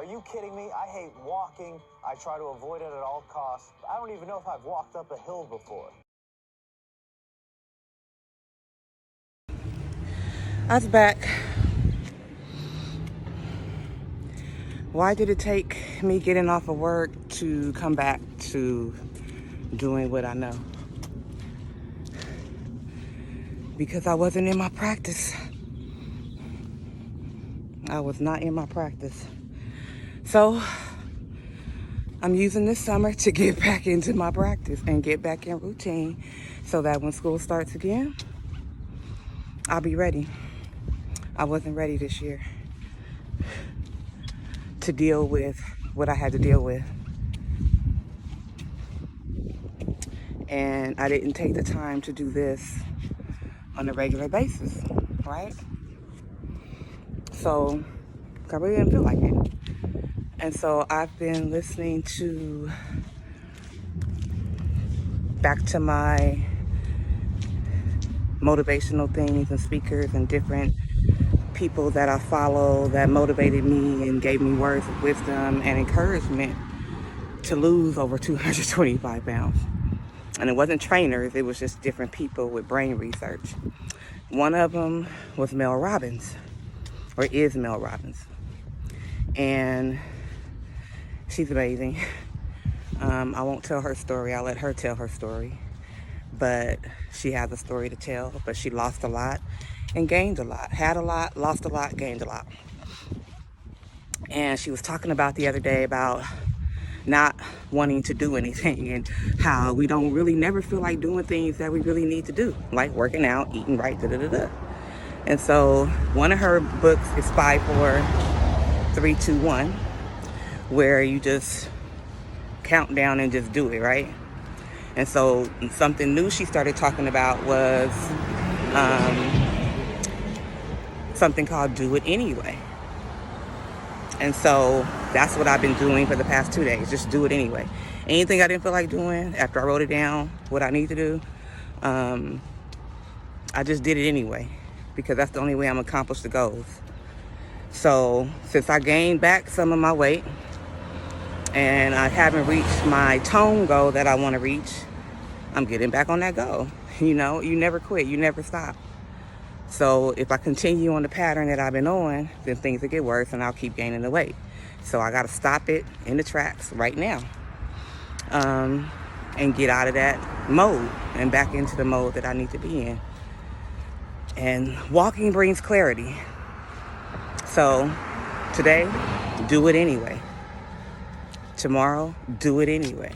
Are you kidding me? I hate walking. I try to avoid it at all costs. I don't even know if I've walked up a hill before. I was back. Why did it take me getting off of work to come back to doing what I know? Because I wasn't in my practice. I was not in my practice. So I'm using this summer to get back into my practice and get back in routine so that when school starts again, I'll be ready. I wasn't ready this year to deal with what I had to deal with. And I didn't take the time to do this on a regular basis, right? So I really didn't feel like it. And so I've been listening back to my motivational things and speakers and different people that I follow that motivated me and gave me words of wisdom and encouragement to lose over 225 pounds. And it wasn't trainers, it was just different people with brain research. One of them was Mel Robbins, or is Mel Robbins. And she's amazing. I won't tell her story, I'll let her tell her story. But she has a story to tell, but she lost a lot and gained a lot. Had a lot, lost a lot, gained a lot. And she was talking about the other day about not wanting to do anything and how we don't really never feel like doing things that we really need to do, like working out, eating right, da-da-da-da. And so one of her books is 5, 4, 3, 2, 1, where you just count down and just do it, right? And so something new she started talking about was something called Do It Anyway. And so that's what I've been doing for the past 2 days, just do it anyway. Anything I didn't feel like doing, after I wrote it down, what I need to do, I just did it anyway, because that's the only way I'm gonna accomplish the goals. So since I gained back some of my weight, and I haven't reached my tone goal that I want to reach, I'm getting back on that goal. You know, you never quit, you never stop. So if I continue on the pattern that I've been on, then things will get worse and I'll keep gaining the weight. So I got to stop it in the tracks right now, and get out of that mode and back into the mode that I need to be in. And walking brings clarity. So today, do it anyway. Tomorrow, do it anyway.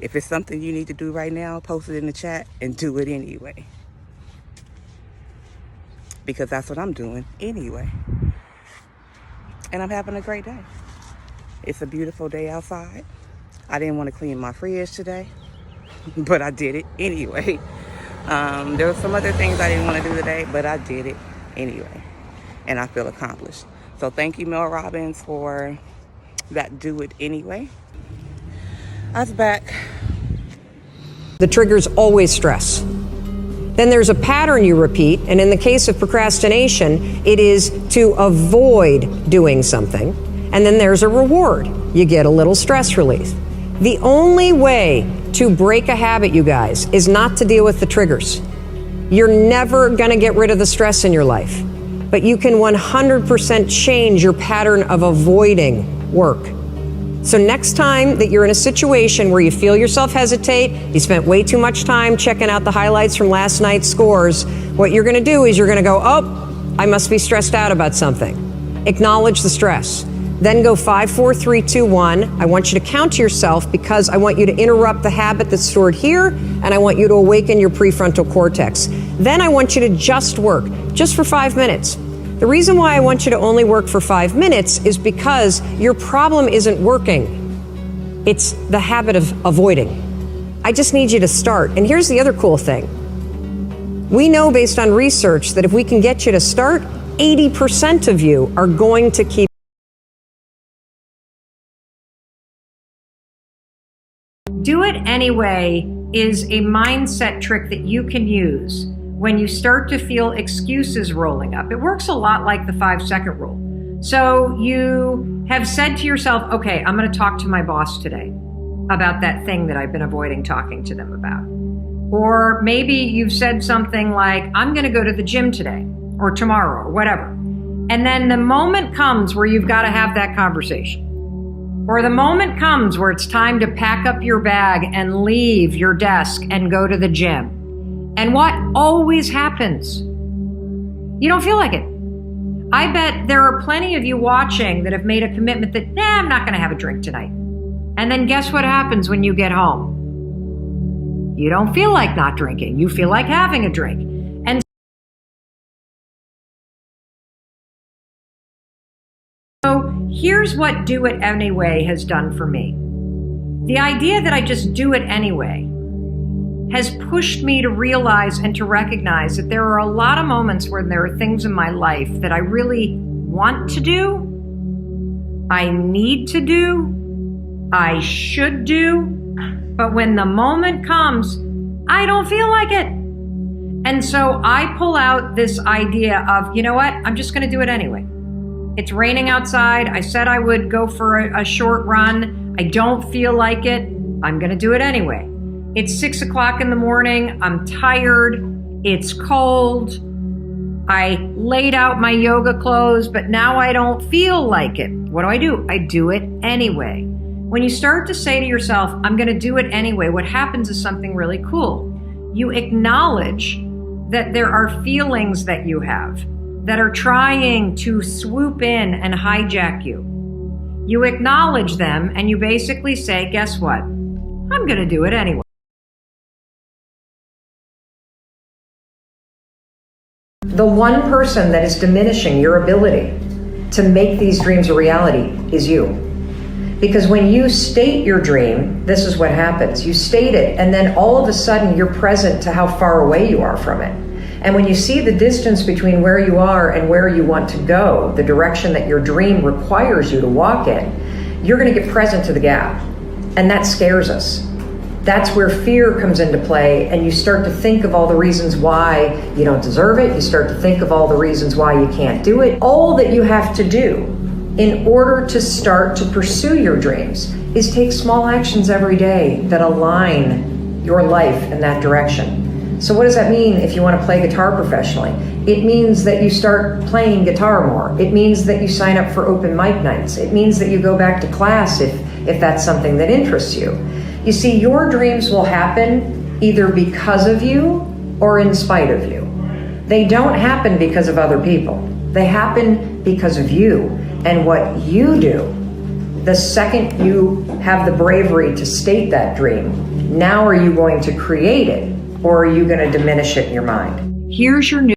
If it's something you need to do right now, post it in the chat and do it anyway. Because that's what I'm doing anyway. And I'm having a great day. It's a beautiful day outside. I didn't want to clean my fridge today, but I did it anyway. There were some other things I didn't want to do today, but I did it anyway. And I feel accomplished. So thank you, Mel Robbins, for that do it anyway. I was back. The trigger's always stress. Then there's a pattern you repeat, and in the case of procrastination, it is to avoid doing something. And then there's a reward. You get a little stress relief. The only way to break a habit, you guys, is not to deal with the triggers. You're never gonna get rid of the stress in your life, but you can 100% change your pattern of avoiding work. So next time that you're in a situation where you feel yourself hesitate, you spent way too much time checking out the highlights from last night's scores, what you're gonna do is you're gonna go, oh, I must be stressed out about something. Acknowledge the stress. Then go 5, 4, 3, 2, 1. I want you to count to yourself because I want you to interrupt the habit that's stored here, and I want you to awaken your prefrontal cortex. Then I want you to just work, just for 5 minutes. The reason why I want you to only work for 5 minutes is because your problem isn't working. It's the habit of avoiding. I just need you to start. And here's the other cool thing. We know based on research that if we can get you to start, 80% of you are going to keep. Do it anyway is a mindset trick that you can use when you start to feel excuses rolling up. It works a lot like the 5-second rule. So you have said to yourself, okay, I'm going to talk to my boss today about that thing that I've been avoiding talking to them about. Or maybe you've said something like, I'm going to go to the gym today or tomorrow or whatever. And then the moment comes where you've got to have that conversation. Or the moment comes where it's time to pack up your bag and leave your desk and go to the gym. And what always happens? You don't feel like it. I bet there are plenty of you watching that have made a commitment that, I'm not going to have a drink tonight. And then guess what happens when you get home? You don't feel like not drinking. You feel like having a drink. And so here's what do it anyway has done for me. The idea that I just do it anyway has pushed me to realize and to recognize that there are a lot of moments where there are things in my life that I really want to do, I need to do, I should do, but when the moment comes, I don't feel like it. And so I pull out this idea of, you know what, I'm just going to do it anyway. It's raining outside. I said I would go for a short run. I don't feel like it. I'm going to do it anyway. It's 6 o'clock in the morning. I'm tired. It's cold. I laid out my yoga clothes, but now I don't feel like it. What do? I do it anyway. When you start to say to yourself, I'm going to do it anyway, what happens is something really cool. You acknowledge that there are feelings that you have that are trying to swoop in and hijack you. You acknowledge them and you basically say, guess what? I'm going to do it anyway. The one person that is diminishing your ability to make these dreams a reality is you. Because when you state your dream, this is what happens. You state it, and then all of a sudden you're present to how far away you are from it. And when you see the distance between where you are and where you want to go, the direction that your dream requires you to walk in, you're going to get present to the gap. And that scares us. That's where fear comes into play, and you start to think of all the reasons why you don't deserve it. You start to think of all the reasons why you can't do it. All that you have to do in order to start to pursue your dreams is take small actions every day that align your life in that direction. So what does that mean if you want to play guitar professionally? It means that you start playing guitar more. It means that you sign up for open mic nights. It means that you go back to class if that's something that interests you. You see, your dreams will happen either because of you or in spite of you. They don't happen because of other people. They happen because of you and what you do. The second you have the bravery to state that dream, now are you going to create it or are you going to diminish it in your mind? Here's your new